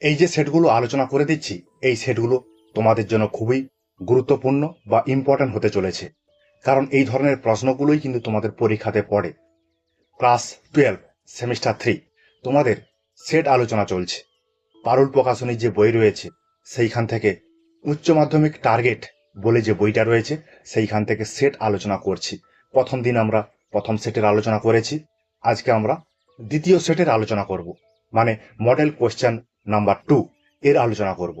এই যে সেটগুলো আলোচনা করে দিচ্ছি, এই সেটগুলো তোমাদের জন্য খুবই গুরুত্বপূর্ণ বা ইম্পর্ট্যান্ট হতে চলেছে, কারণ এই ধরনের প্রশ্নগুলোই কিন্তু তোমাদের পরীক্ষাতে পড়ে। ক্লাস 12 সেমিস্টার 3 তোমাদের সেট আলোচনা চলছে। পারুল প্রকাশনীর যে বই রয়েছে সেইখান থেকে উচ্চ মাধ্যমিক টার্গেট বলে যে বইটা রয়েছে সেইখান থেকে সেট আলোচনা করছি। প্রথম দিন আমরা প্রথম সেটের আলোচনা করেছি, আজকে আমরা দ্বিতীয় সেটের আলোচনা করব, মানে মডেল কোশ্চেন নাম্বার 2 এর আলোচনা করব।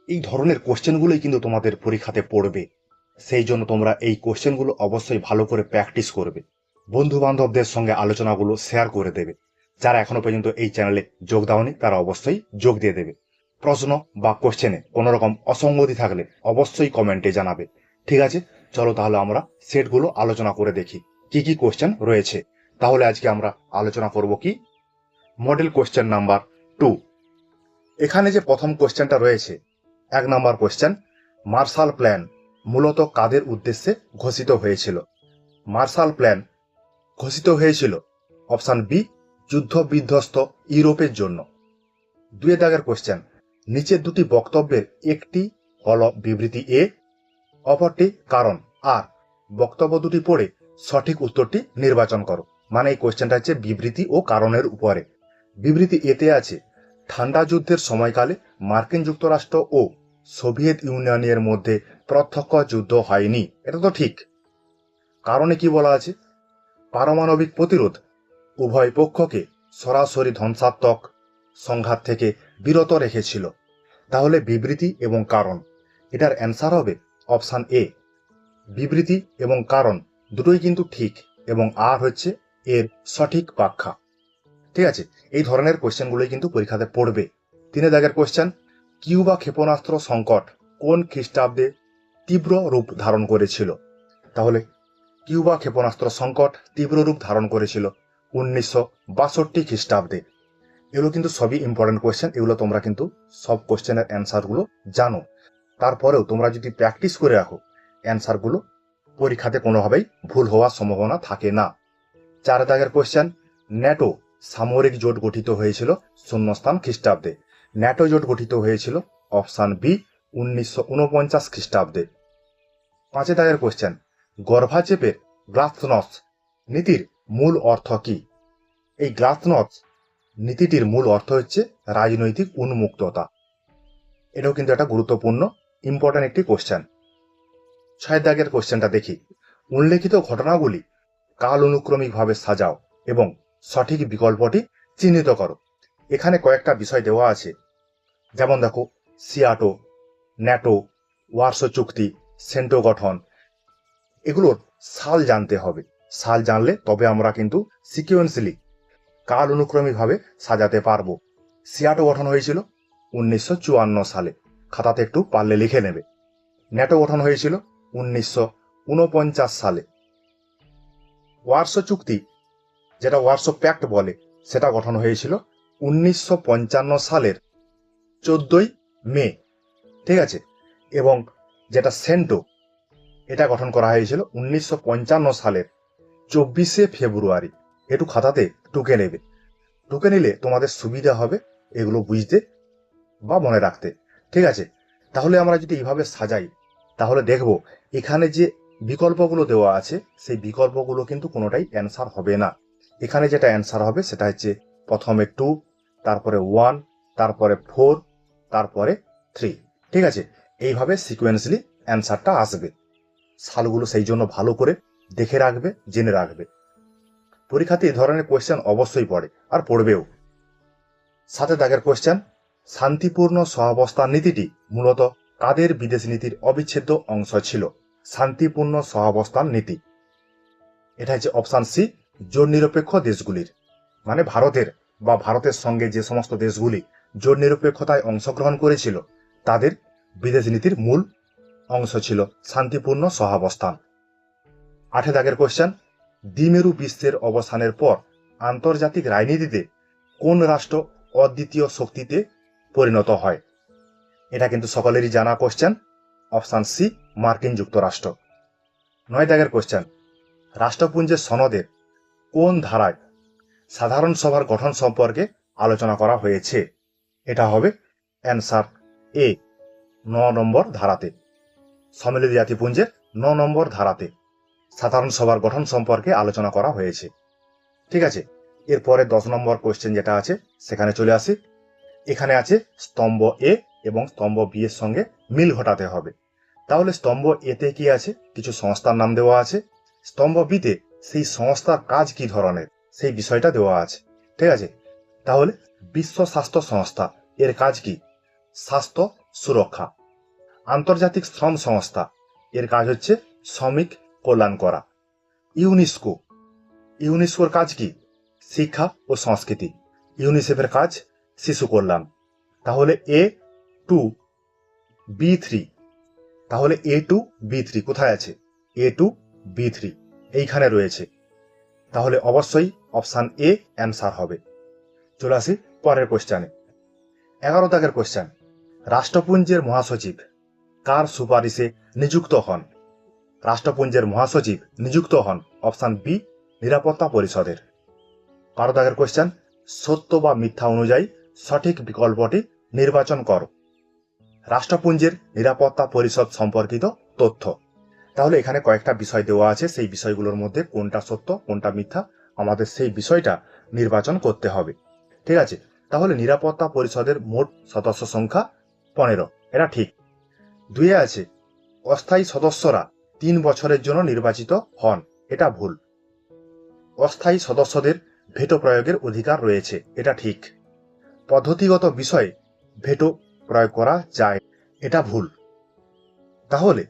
এই ধরনের কোশ্চেনগুলোই কিন্তু তোমাদের পরীক্ষাতে পড়বে, সেই জন্য তোমরা এই কোশ্চেনগুলো অবশ্যই ভালো করে প্র্যাকটিস করবে। বন্ধু বান্ধবদের সঙ্গে আলোচনাগুলো শেয়ার করে দেবে। যারা এখনো পর্যন্ত এই চ্যানেলে যোগ দাওনি তারা অবশ্যই যোগ দিয়ে দেবে। প্রশ্ন বা কোশ্চেনে কোনো রকম অসঙ্গতি থাকলে অবশ্যই কমেন্টে জানাবে। ঠিক আছে, চলো তাহলে আমরা সেটগুলো আলোচনা করে দেখি কি কি কোশ্চেন রয়েছে। তাহলে আজকে আমরা আলোচনা করব কি মডেল কোশ্চেন নাম্বার 2। এখানে যে প্রথম কোশ্চেনটা রয়েছে 1 নাম্বার কোশ্চেন, মার্শাল প্ল্যান মূলত কাদের উদ্দেশ্যে ঘোষিত হয়েছিল? মার্শাল প্ল্যান ঘোষিত হয়েছিল অপশন বি, যুদ্ধ বিধ্বস্ত ইউরোপের জন্য। 2 দাগের কোশ্চেন, নিচের দুটি বক্তব্যের একটি হল বিবৃতি এ, অপরটি কারণ আর। বক্তব্য দুটি পড়ে সঠিক উত্তরটি নির্বাচন করো। মানে এই কোশ্চেনটা হচ্ছে বিবৃতি ও কারণের উপরে। বিবৃতি এতে আছে, ঠান্ডা যুদ্ধের সময়কালে মার্কিন যুক্তরাষ্ট্র ও সোভিয়েত ইউনিয়নের মধ্যে প্রত্যক্ষ যুদ্ধ হয়নি। এটা তো ঠিক। কারণে কি বলা আছে? পারমাণবিক প্রতিরোধ উভয় পক্ষকে সরাসরি ধ্বংসাত্মক সংঘাত থেকে বিরত রেখেছিল। তাহলে বিবৃতি এবং কারণ, এটার অ্যান্সার হবে অপশান এ। বিবৃতি এবং কারণ দুটোই কিন্তু ঠিক, এবং আর হচ্ছে এর সঠিক ব্যাখ্যা। ঠিক আছে, এই ধরনের কোশ্চেনগুলোই কিন্তু পরীক্ষাতে পড়বে। 3 দাগের কোশ্চেন, কিউবা ক্ষেপণাস্ত্র সংকট কোন খ্রিস্টাব্দে তীব্র রূপ ধারণ করেছিল? তাহলে কিউবা ক্ষেপণাস্ত্র সংকট তীব্র রূপ ধারণ করেছিল 1962 খ্রিস্টাব্দে। এগুলো কিন্তু সবই ইম্পর্টেন্ট কোয়েশ্চেন, এগুলো তোমরা কিন্তু সব কোয়েশ্চেনের অ্যান্সারগুলো জানো। তারপরেও তোমরা যদি প্র্যাকটিস করে রাখো, অ্যান্সারগুলো পরীক্ষাতে কোনোভাবেই ভুল হওয়ার সম্ভাবনা থাকে না। 4 দাগের কোয়েশ্চেন, ন্যাটো সামরিক জোট গঠিত হয়েছিল শূন্যস্থান খ্রিস্টাব্দে। ন্যাটো জোট গঠিত হয়েছিল অপশান বি, 1949 খ্রিস্টাব্দে। 5 দাগের কোয়েশ্চেন, গর্ভাচেপের গ্লাসনস্ট নীতির মূল অর্থ কি? এই গ্লাসনস্ট নীতিটির মূল অর্থ হচ্ছে রাজনৈতিক উন্মুক্ততা। এটাও কিন্তু একটা গুরুত্বপূর্ণ ইম্পর্টেন্ট একটি কোশ্চেন। 6 দাগের কোশ্চেনটা দেখি, উল্লেখিত ঘটনাগুলি কাল অনুক্রমিকভাবে সাজাও এবং সঠিক বিকল্পটি চিহ্নিত করো। এখানে কয়েকটা বিষয় দেওয়া আছে, যেমন দেখো সিয়াটো, ন্যাটো, ওয়ারশো চুক্তি, সেন্টো গঠন। এগুলোর সাল জানতে হবে। সাল জানলে তবে আমরা কিন্তু সিকুয়েন্সলি কাল অনুক্রমিকভাবে সাজাতে পারবো। সিয়াটো গঠন হয়েছিল 1954 সালে, খাতাতে একটু পারলে লিখে নেবে। ন্যাটো গঠন হয়েছিল 1949 সালে। ওয়ারশো চুক্তি, যেটা ওয়ারশো প্যাক্ট বলে, সেটা গঠন হয়েছিল 1955 সালের 14 মে। ঠিক আছে, এবং যেটা সেন্টো, এটা গঠন করা হয়েছিল 1955 সালের 24 ফেব্রুয়ারি। একটু খাতাতে টুকে নেবে, টুকে নিলে তোমাদের সুবিধা হবে এগুলো বুঝতে বা মনে রাখতে। ঠিক আছে, তাহলে আমরা যদি এইভাবে সাজাই তাহলে দেখব এখানে যে বিকল্পগুলো দেওয়া আছে সেই বিকল্পগুলো কিন্তু কোনোটাই অ্যান্সার হবে না। এখানে যেটা অ্যান্সার হবে সেটা হচ্ছে প্রথমে 2, তারপরে 1, তারপরে 4, তারপরে 3। ঠিক আছে, এইভাবে সিকোয়েন্সলি অ্যান্সারটা আসবে। সালগুলো সেই জন্য ভালো করে দেখে রাখবে, জেনে রাখবে। পরীক্ষাতে এই ধরনের কোয়েশ্চেন অবশ্যই পড়ে, আর পড়বেও। 7 দাগের কোয়েশ্চেন, শান্তিপূর্ণ সহাবস্থান নীতিটি মূলত কাদের বিদেশ নীতির অবিচ্ছেদ্য অংশ ছিল? শান্তিপূর্ণ সহাবস্থান নীতি, এটা হচ্ছে অপশান সি, জোট নিরপেক্ষ দেশগুলির, মানে ভারতের বা ভারতের সঙ্গে যে সমস্ত দেশগুলি জোট নিরপেক্ষতায় অংশগ্রহণ করেছিল তাদের বিদেশ নীতির মূল অংশ ছিল শান্তিপূর্ণ সহাবস্থান। 8 দাগের কোয়েশ্চেন, দ্বিমেরু বিশ্বের অবসানের পর আন্তর্জাতিক রাজনীতিতে কোন রাষ্ট্র অদ্বিতীয় শক্তিতে পরিণত হয়? এটা কিন্তু সকলেরই জানা কোশ্চেন, অপশান সি, মার্কিন যুক্তরাষ্ট্র। 9 দাগের কোশ্চেন, রাষ্ট্রপুঞ্জের সনদের কোন ধারায় সাধারণ সভার গঠন সম্পর্কে আলোচনা করা হয়েছে? এটা হবে অ্যান্সার এ 9 নম্বর ধারাতে। সম্মিলিত জাতিপুঞ্জের 9 নম্বর ধারাতে সাধারণ সভার গঠন সম্পর্কে আলোচনা করা হয়েছে। ঠিক আছে, এরপরে 10 নম্বর কোয়েশ্চেন যেটা আছে সেখানে চলে আসি। এখানে আছে স্তম্ভ এ এবং স্তম্ভ বি এর সঙ্গে মিল ঘটাতে হবে। তাহলে স্তম্ভ এতে কি আছে, কিছু সংস্থার নাম দেওয়া আছে। স্তম্ভ বিতে সেই সংস্থার কাজ কি ধরনের সেই বিষয়টা দেওয়া আছে। ঠিক আছে, তাহলে বিশ্ব স্বাস্থ্য সংস্থা এর কাজ কি? স্বাস্থ্য সুরক্ষা। আন্তর্জাতিক শ্রম সংস্থা এর কাজ হচ্ছে শ্রমিক কল্যাণ করা। ইউনেস্কো, ইউনেস্কোর কাজ কি? শিক্ষা ও সংস্কৃতি। ইউনিসেফের কাজ শিশু কল্যাণ। তাহলে A2B3, তাহলে A2B3 কোথায় আছে? A2B3 এইখানে রয়েছে। তাহলে অবশ্যই অপশান এ অ্যান্সার হবে। চলে আসি পরের কোশ্চেনে। 11 দাগের কোশ্চেন, রাষ্ট্রপুঞ্জের মহাসচিব কার সুপারিশে নিযুক্ত হন? রাষ্ট্রপুঞ্জের মহাসচিব নিযুক্ত হন অপশান বি নিরাপত্তা পরিষদের। 12 দাগের কোশ্চেন, সত্য বা মিথ্যা অনুযায়ী সঠিক বিকল্পটি নির্বাচন করো। রাষ্ট্রপুঞ্জের নিরাপত্তা পরিষদ সম্পর্কিত তথ্য। তাহলে এখানে কয়েকটা বিষয় দেওয়া আছে, সেই বিষয়গুলোর মধ্যে কোনটা সত্য কোনটা মিথ্যা আমাদের সেই বিষয়টা নির্বাচন করতে হবে। ঠিক আছে, তাহলে নিরাপত্তা পরিষদের মোট সদস্য সংখ্যা 15, এটা ঠিক। 2 আছে অস্থায়ী সদস্যরা 3 বছরের জন্য নির্বাচিত হন, এটা ভুল। অস্থায়ী সদস্যদের ভেটো প্রয়োগের অধিকার রয়েছে, এটা ঠিক। পদ্ধতিগত বিষয়ে ভেটো প্রয়োগ করা যায়, এটা ভুল। তাহলে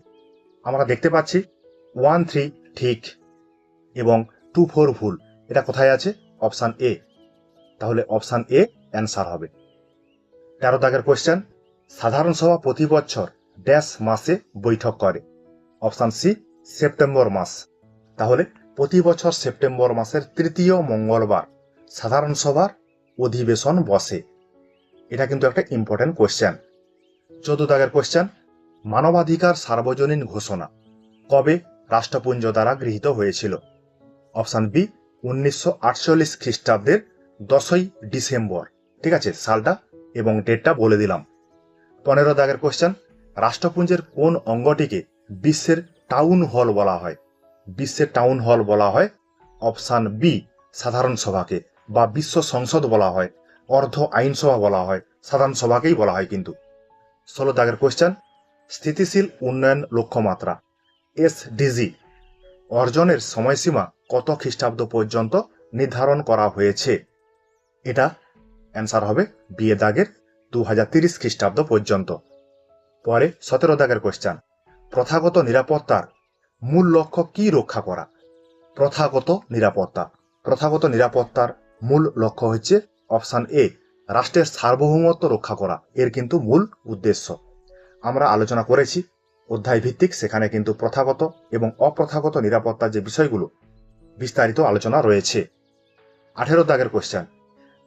আমরা দেখতে পাচ্ছি 1, 3 ঠিক এবং 2, 4 ভুল। এটা কোথায় আছে? Option A. তাহলে অপশান এ অ্যান্সার হবে। 13 দাগের কোয়েশ্চেন, সাধারণ সভা প্রতি বছর ড্যাশ মাসে বৈঠক করে? অপশান সি সেপ্টেম্বর মাস। তাহলে প্রতি বছর সেপ্টেম্বর মাসের 3য় মঙ্গলবার সাধারণ সভার অধিবেশন বসে। এটা কিন্তু একটা ইম্পর্টেন্ট কোয়েশ্চেন। 14 দাগের কোয়েশ্চেন, মানবাধিকার সার্বজনীন ঘোষণা কবে রাষ্ট্রপুঞ্জ দ্বারা গৃহীত হয়েছিল? অপশান বি 1948 খ্রিস্টাব্দের 10ই ডিসেম্বর। ঠিক আছে, সালটা এবং ডেটটা বলে দিলাম। 15 দাগের কোয়েশ্চেন, রাষ্ট্রপুঞ্জের কোন অঙ্গটিকে বিশ্বের টাউন হল বলা হয়? বিশ্বের টাউন হল বলা হয় অপশান বি সাধারণ সভাকে, বা বিশ্ব সংসদ বলা হয়, অর্ধ আইনসভা বলা হয়, সাধারণ সভাকেই বলা হয় কিন্তু। 16 দাগের কোয়েশ্চেন, স্থিতিশীল উন্নয়ন লক্ষ্যমাত্রা এসডিজি অর্জনের সময়সীমা কত খ্রিস্টাব্দ পর্যন্ত নির্ধারণ করা হয়েছে? এটা অ্যান্সার হবে বি এ দাগের 2030 খ্রিস্টাব্দ পর্যন্ত। পরে 17 দাগের কোয়েশ্চেন, প্রথাগত নিরাপত্তার মূল লক্ষ্য কি রক্ষা করা? প্রথাগত নিরাপত্তা, প্রথাগত নিরাপত্তার মূল লক্ষ্য হচ্ছে অপশান এ রাষ্ট্রের সার্বভৌমত্ব রক্ষা করা, এর কিন্তু মূল উদ্দেশ্য। আমরা আলোচনা করেছি অধ্যায় ভিত্তিক, সেখানে কিন্তু প্রথাগত এবং অপ্রথাগত নিরাপত্তার যে বিষয়গুলো বিস্তারিত আলোচনা রয়েছে। 18 দাগের কোয়েশ্চেন,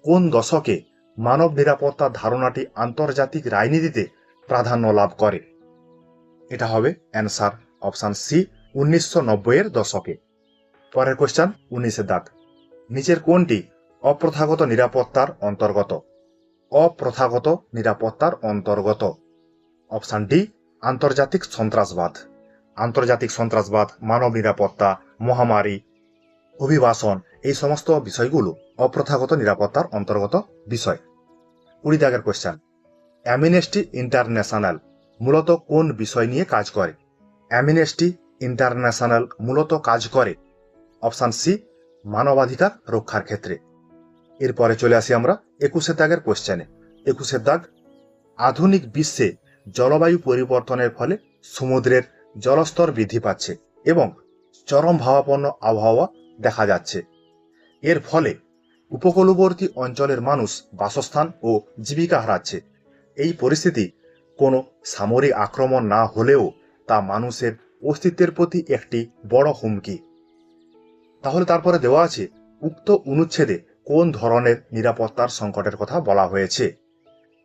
কোন দশকে মানব নিরাপত্তার ধারণাটি আন্তর্জাতিক রাজনীতিতে প্রাধান্য লাভ করে? এটা হবে অ্যান্সার অপশান সি 1990-এর দশকে। পরের কোয়েশ্চেন 19 দাগ, নিচের কোনটি অপ্রথাগত নিরাপত্তার অন্তর্গত? অপ্রথাগত নিরাপত্তার অন্তর্গত অপশান ডি আন্তর্জাতিক সন্ত্রাসবাদ। আন্তর্জাতিক সন্ত্রাসবাদ, মানব নিরাপত্তা, মহামারী, অভিবাসন, এই সমস্ত বিষয়গুলো অপ্রথাগত নিরাপত্তার অন্তর্গত বিষয়। 20 দাগের কোয়েশ্চেন, অ্যামনেস্টি ইন্টারন্যাশনাল মূলত কোন বিষয় নিয়ে কাজ করে? অ্যামনেস্টি ইন্টারন্যাশনাল মূলত কাজ করে অপশান সি মানবাধিকার রক্ষার ক্ষেত্রে। এরপরে চলে আসি আমরা 21 দাগের কোয়েশ্চেনে। 21 দাগ, আধুনিক বিশ্বে জলবায়ু পরিবর্তনের ফলে সমুদ্রের জলস্তর বৃদ্ধি পাচ্ছে এবং চরম ভাবাপন্ন আবহাওয়া দেখা যাচ্ছে। এর ফলে উপকূলবর্তী অঞ্চলের মানুষ বাসস্থান ও জীবিকা হারাচ্ছে। এই পরিস্থিতি কোনো সামরিক আক্রমণ না হলেও তা মানুষের অস্তিত্বের প্রতি একটি বড় হুমকি। তাহলে তারপরে দেওয়া আছে উক্ত অনুচ্ছেদে কোন ধরনের নিরাপত্তার সংকটের কথা বলা হয়েছে?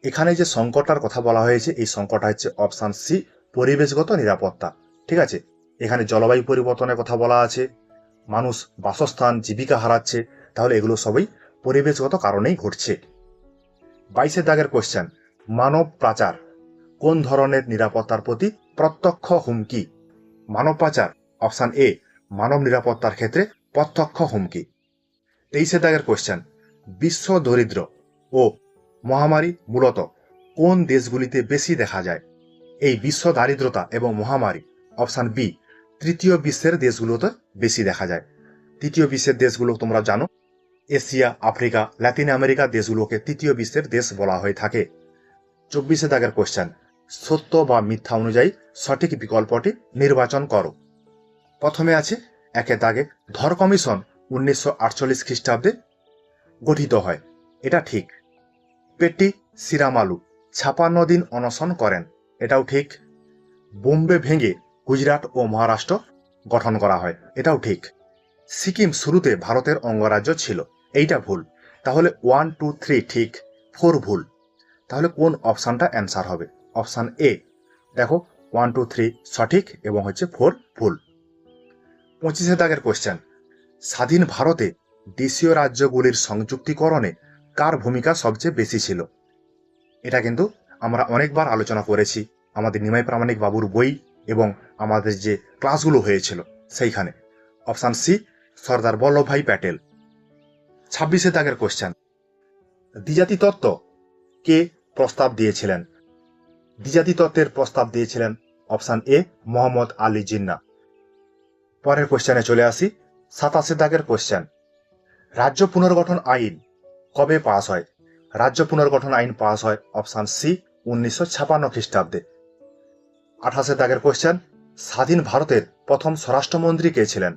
এখানে যে সংকটটার কথা বলা হয়েছে এই সংকটটা হচ্ছে অপশান সি পরিবেশগত নিরাপত্তা। ঠিক আছে, এখানে জলবায়ু পরিবর্তনের কথা বলা আছে, মানুষ বাসস্থান জীবিকা হারাচ্ছে, তাহলে এগুলো সবই পরিবেশগত কারণেই ঘটছে। 22 দাগের কোয়েশ্চেন, মানব পাচার কোন ধরনের নিরাপত্তার প্রতি প্রত্যক্ষ হুমকি? মানব পাচার অপশন এ মানব নিরাপত্তার ক্ষেত্রে প্রত্যক্ষ হুমকি। 23 দাগের কোশ্চেন, বিশ্ব দরিদ্র ও মহামারী মূলত কোন দেশগুলিতে বেশি দেখা যায়? এই বিশ্ব দারিদ্রতা এবং মহামারী অপশন বি তৃতীয় বিশ্বের দেশগুলোতে বেশি দেখা যায়। তৃতীয় বিশ্বের দেশগুলো তোমরা জানো, এশিয়া, আফ্রিকা, লাতিন আমেরিকা দেশগুলোকে তৃতীয় বিশ্বের দেশ বলা হয়ে থাকে। 24 দাগের কোশ্চেন, সত্য বা মিথ্যা অনুযায়ী সঠিক বিকল্পটি নির্বাচন করো। প্রথমে আছে একের দাগে, ধর কমিশন 1948 খ্রিস্টাব্দে গঠিত হয়, এটা ঠিক। পেট্টি সিরামালু 56 দিন অনশন করেন, এটাও ঠিক। বোম্বে ভেঙে গুজরাট ও মহারাষ্ট্র গঠন করা হয়, এটাও ঠিক। সিকিম শুরুতে ভারতের অঙ্গরাজ্য ছিল, এইটা ভুল। তাহলে 1, 2, 3 ঠিক, 4 ভুল। তাহলে কোন অপশানটা অ্যান্সার হবে? Option A. দেখো 1, 2, 3 সঠিক এবং 4 ভুল। 25 দাগের কোশ্চেন, স্বাধীন ভারতে দেশীয় রাজ্যগুলির সংযুক্তিকরণে কার ভূমিকা সবচেয়ে বেশি ছিল? এটা কিন্তু আমরা অনেকবার আলোচনা করেছি আমাদের নিমাই প্রামাণিক বাবুর বই এবং আমাদের যে ক্লাসগুলো হয়েছিল সেইখানে। Option C Sardar Vallabhbhai Patel. 26 দাগের কোশ্চেন, দ্বিজাতি তত্ত্ব কে প্রস্তাব দিয়েছিলেন? দ্বিজাতি তত্ত্বের প্রস্তাব দিয়েছিলেন অপশান এ মোহাম্মদ আলী জিন্নাহ। পরের কোশ্চেনে চলে আসি। 27 দাগের কোশ্চেন, রাজ্য পুনর্গঠন আইন কবে পাস হয়? রাজ্য পুনর্গঠন আইন পাস হয় অপশান সি 1956 খ্রিস্টাব্দে। 28 দাগের কোশ্চেন, স্বাধীন ভারতের প্রথম স্বরাষ্ট্রমন্ত্রী কে ছিলেন?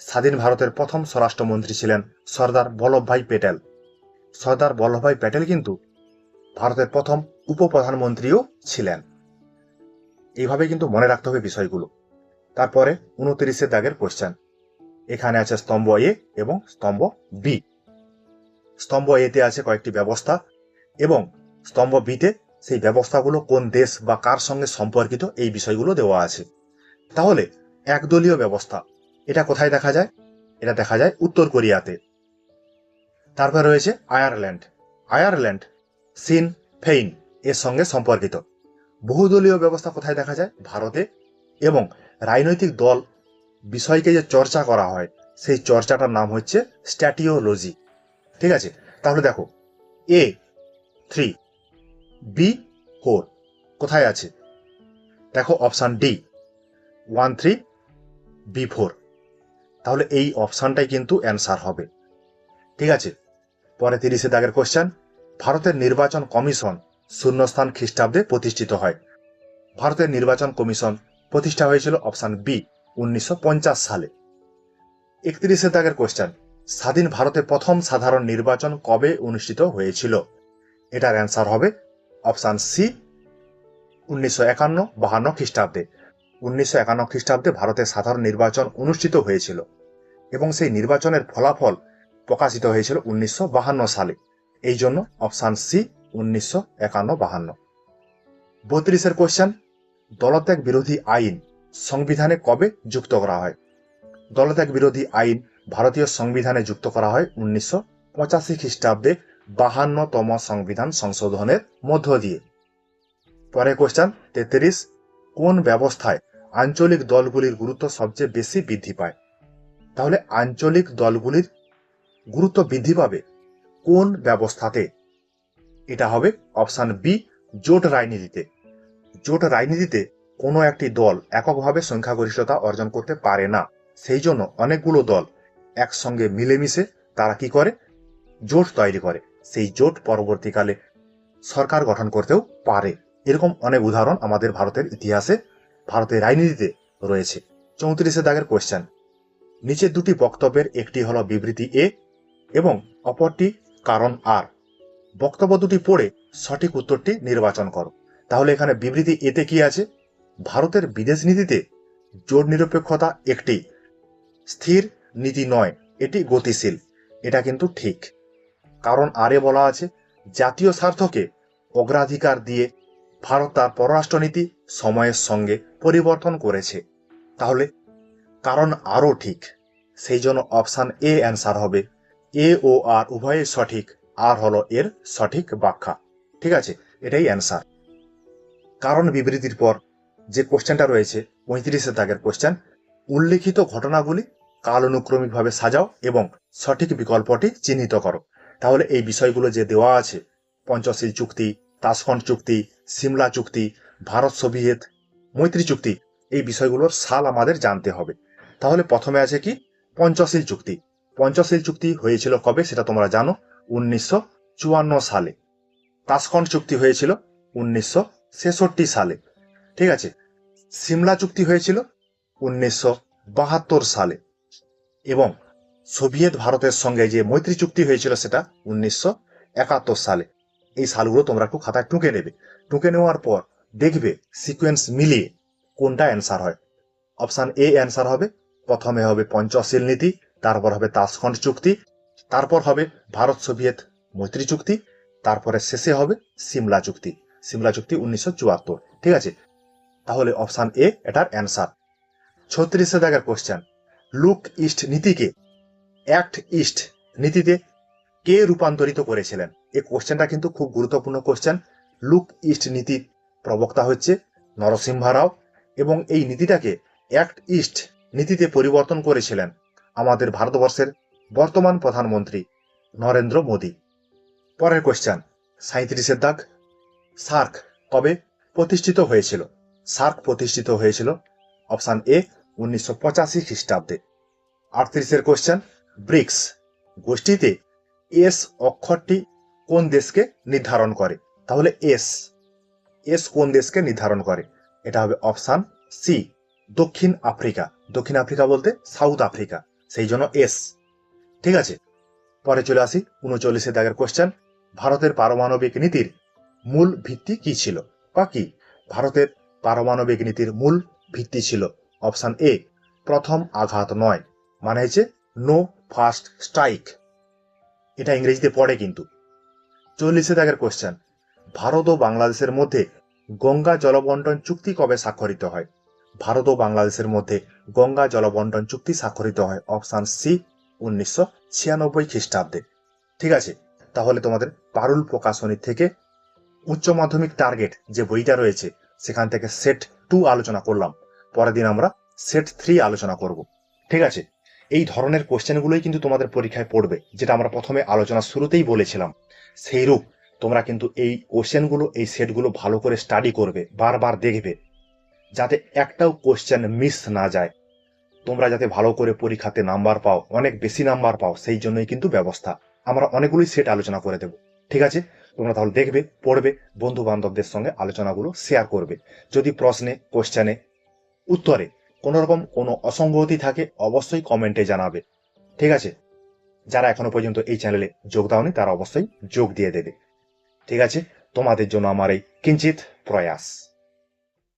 স্বাধীন ভারতের প্রথম স্বরাষ্ট্রমন্ত্রী ছিলেন সর্দার বল্লভভাই প্যাটেল। সর্দার বল্লভভাই প্যাটেল কিন্তু ভারতের প্রথম উপপ্রধানমন্ত্রীও ছিলেন। এইভাবে কিন্তু মনে রাখতে হবে বিষয়গুলো। তারপরে 29 দাগের কোশ্চেন, এখানে আছে স্তম্ভ এ এবং স্তম্ভ বি। স্তম্ভ এতে আছে কয়েকটি ব্যবস্থা এবং স্তম্ভ বিতে সেই ব্যবস্থাগুলো কোন দেশ বা কার সঙ্গে সম্পর্কিত এই বিষয়গুলো দেওয়া আছে। তাহলে একদলীয় ব্যবস্থা এটা কোথায় দেখা যায়? এটা দেখা যায় উত্তর কোরিয়াতে। তারপরে রয়েছে আয়ারল্যান্ড। আয়ারল্যান্ড সিন ফেইন এর সঙ্গে সম্পর্কিত। বহুদলীয় ব্যবস্থা কোথায় দেখা যায়? ভারতে। এবং রাজনৈতিক দল বিষয়কে যে চর্চা করা হয় সেই চর্চাটার নাম হচ্ছে স্ট্র্যাটিওলজি। ঠিক আছে, তাহলে দেখো এ 3 বি 4 কোথায় আছে? দেখো অপশান ডি 1, 3 বি 4। তাহলে এই অপশানটাই কিন্তু অ্যান্সার হবে। ঠিক আছে, পরে 30 দাগের কোশ্চেন, ভারতের নির্বাচন কমিশন শূন্যস্থান খ্রিস্টাব্দে প্রতিষ্ঠিত হয়। ভারতের নির্বাচন কমিশন প্রতিষ্ঠা হয়েছিল অপশান বি 1950 সালে। 31 দাগের কোশ্চেন, স্বাধীন ভারতে প্রথম সাধারণ নির্বাচন কবে অনুষ্ঠিত হয়েছিল? এটার অ্যান্সার হবে অপশান সি 1951-52 খ্রিস্টাব্দে। 1951 খ্রিস্টাব্দে ভারতের সাধারণ নির্বাচন অনুষ্ঠিত হয়েছিল এবং সেই নির্বাচনের ফলাফল প্রকাশিত হয়েছিল 1952 সালে। এই জন্য অপশান সি 1951-52। 32 কোশ্চেন, দলত্যাগ বিরোধী আইন সংবিধানে কবে যুক্ত করা হয়? দলত্যাগ বিরোধী আইন ভারতীয় সংবিধানে যুক্ত করা হয় 1985 খ্রিস্টাব্দে 52তম সংবিধান সংশোধনের মধ্য দিয়ে। পরে কোশ্চেন 33, কোন ব্যবস্থায় আঞ্চলিক দলগুলির গুরুত্ব সবচেয়ে বেশি বৃদ্ধি পায়? তাহলে আঞ্চলিক দলগুলির গুরুত্ব বৃদ্ধি পাবে কোন ব্যবস্থাতে? এটা হবে অপশান বি জোট রাজনীতিতে। জোট রাজনীতিতে কোনো একটি দল এককভাবে সংখ্যাগরিষ্ঠতা অর্জন করতে পারে না, সেই জন্য অনেকগুলো দল একসঙ্গে মিলেমিশে তারা কি করে? জোট তৈরি করে। সেই জোট পরবর্তীকালে সরকার গঠন করতেও পারে। এরকম অনেক উদাহরণ আমাদের ভারতের ইতিহাসে, ভারতের রাজনীতিতে রয়েছে। 34 দাগের কোশ্চেন, নিচের দুটি বক্তব্যের একটি হলো বিবৃতি এ এবং অপরটি কারণ আর। বক্তব্য দুটি পড়ে সঠিক উত্তরটি নির্বাচন করো। তাহলে এখানে বিবৃতি এতে কি আছে? ভারতের বিদেশ নীতিতে জোট নিরপেক্ষতা একটি স্থির নীতি নয়, এটি গতিশীল। এটা কিন্তু ঠিক। কারণ আরে বলা আছে জাতীয় স্বার্থকে অগ্রাধিকার দিয়ে ভারত তার পররাষ্ট্রনীতি সময়ের সঙ্গে পরিবর্তন করেছে। তাহলে কারণ আরও ঠিক, সেই জন্য অপশান এ অ্যান্সার হবে। এ ও আর উভয়ের সঠিক, আর হলো এর সঠিক ব্যাখ্যা। ঠিক আছে, এটাই অ্যান্সার। কারণ বিবৃতির পর যে কোশ্চেনটা রয়েছে 35 দাগের কোশ্চেন, উল্লেখিত ঘটনাগুলি কালানুক্রমিকভাবে সাজাও এবং সঠিক বিকল্পটি চিহ্নিত করো। তাহলে এই বিষয়গুলো যে দেওয়া আছে, পঞ্চশীল চুক্তি, তাশকন্ড চুক্তি, সিমলা চুক্তি, ভারত সোভিয়েত মৈত্রী চুক্তি, এই বিষয়গুলোর সাল আমাদের জানতে হবে। তাহলে প্রথমে আছে কি, পঞ্চশীল চুক্তি। পঞ্চশীল চুক্তি হয়েছিল কবে সেটা তোমরা জানো, 1954 সালে। তাশকন্ড চুক্তি হয়েছিল 1966 সালে। ঠিক আছে। সিমলা চুক্তি হয়েছিল 1972 সালে এবং সোভিয়েত ভারতের সঙ্গে যে মৈত্রী চুক্তি হয়েছিল সেটা 1971 সালে। এই সালগুলো তোমরা একটু খাতায় টুকে নেবে। টুকে নেওয়ার পর দেখবে সিকোয়েন্স মিলিয়ে কোনটা অ্যান্সার হয়। অপশন এ অ্যান্সার হবে, প্রথমে হবে পঞ্চশীল নীতি, তারপর হবে তাশকন্ড চুক্তি, তারপর হবে ভারত সোভিয়েত মৈত্রী চুক্তি, তারপরে শেষে হবে সিমলা চুক্তি। সিমলা চুক্তি 1974। ঠিক আছে, তাহলে অপশন এ এটার অ্যান্সার। 36 দাগের কোশ্চেন, লুক ইস্ট নীতিকে অ্যাক্ট ইস্ট নীতিতে কে রূপান্তরিত করেছিলেন? এই কোশ্চেনটা কিন্তু খুব গুরুত্বপূর্ণ কোশ্চেন। লুক ইস্ট নীতির প্রবক্তা হচ্ছে নরসিংহ রাও এবং এই নীতিটাকে অ্যাক্ট ইস্ট নীতিতে পরিবর্তন করেছিলেন আমাদের ভারতবর্ষের বর্তমান প্রধানমন্ত্রী নরেন্দ্র মোদী। পরের কোশ্চেন 37 দাগ, সার্ক কবে প্রতিষ্ঠিত হয়েছিল? সার্ক প্রতিষ্ঠিত হয়েছিল অপশন এ 1985 খ্রিস্টাব্দে। 38 কোশ্চেন, ব্রিক্স গোষ্ঠীতে এস অক্ষরটি কোন দেশকে নির্ধারণ করে? তাহলে এস এস কোন দেশকে নির্ধারণ করে? এটা হবে অপশন সি, দক্ষিণ আফ্রিকা। দক্ষিণ আফ্রিকা বলতে সাউথ আফ্রিকা, সেই জন্য এস। ঠিক আছে, পরে চলে আসি 39 দাগের কোশ্চেন, ভারতের পারমাণবিক নীতির মূল ভিত্তি কি ছিল? বা কি ভারতের পারমাণবিক নীতির মূল ভিত্তি ছিল? অপশন এ, প্রথম আঘাত নয়, মানে হচ্ছে নো ফার্স্ট স্ট্রাইক। এটা ইংরেজিতে পড়ে কিন্তু। 40 দাগের কোশ্চেন, ভারত ও বাংলাদেশের মধ্যে গঙ্গা জলবন্টন চুক্তি কবে স্বাক্ষরিত হয়? ভারত ও বাংলাদেশের মধ্যে গঙ্গা জলবন্টন চুক্তি স্বাক্ষরিত হয় অপশন সি, 1996 খ্রিস্টাব্দে। ঠিক আছে, তাহলে তোমাদের পারুল প্রকাশনী থেকে উচ্চ মাধ্যমিক টার্গেট যে বইটা রয়েছে সেখান থেকে সেট 2 আলোচনা করলাম, পরের দিন আমরা সেট 3 আলোচনা করব। ঠিক আছে, এই ধরনের কোশ্চেনগুলোই কিন্তু তোমাদের পরীক্ষায় পড়বে, যেটা আমরা প্রথমে আলোচনা শুরুতেই বলেছিলাম। সেইরূপ তোমরা কিন্তু এই কোশ্চেনগুলো, এই সেটগুলো ভালো করে স্টাডি করবে, বারবার দেখবে, যাতে একটাও কোশ্চেন মিস না যায়। তোমরা যাতে ভালো করে পরীক্ষাতে নাম্বার পাও, অনেক বেশি নাম্বার পাও, সেই জন্যই কিন্তু ব্যবস্থা। আমরা অনেকগুলোই সেট আলোচনা করে দেব। ঠিক আছে, তোমরা তাহলে দেখবে, পড়বে, বন্ধু বান্ধবদের সঙ্গে আলোচনাগুলো শেয়ার করবে। যদি প্রশ্নে, কোশ্চেনে, উত্তরে কোনো রকম কোনো অসঙ্গতি থাকে অবশ্যই কমেন্টে জানাবে। ঠিক আছে, যারা এখনো পর্যন্ত এই চ্যানেলে যোগ দাওনি তারা অবশ্যই যোগ দিয়ে দেবে। ঠিক আছে, তোমাদের জন্য আমার এই কিঞ্চিত প্রয়াস।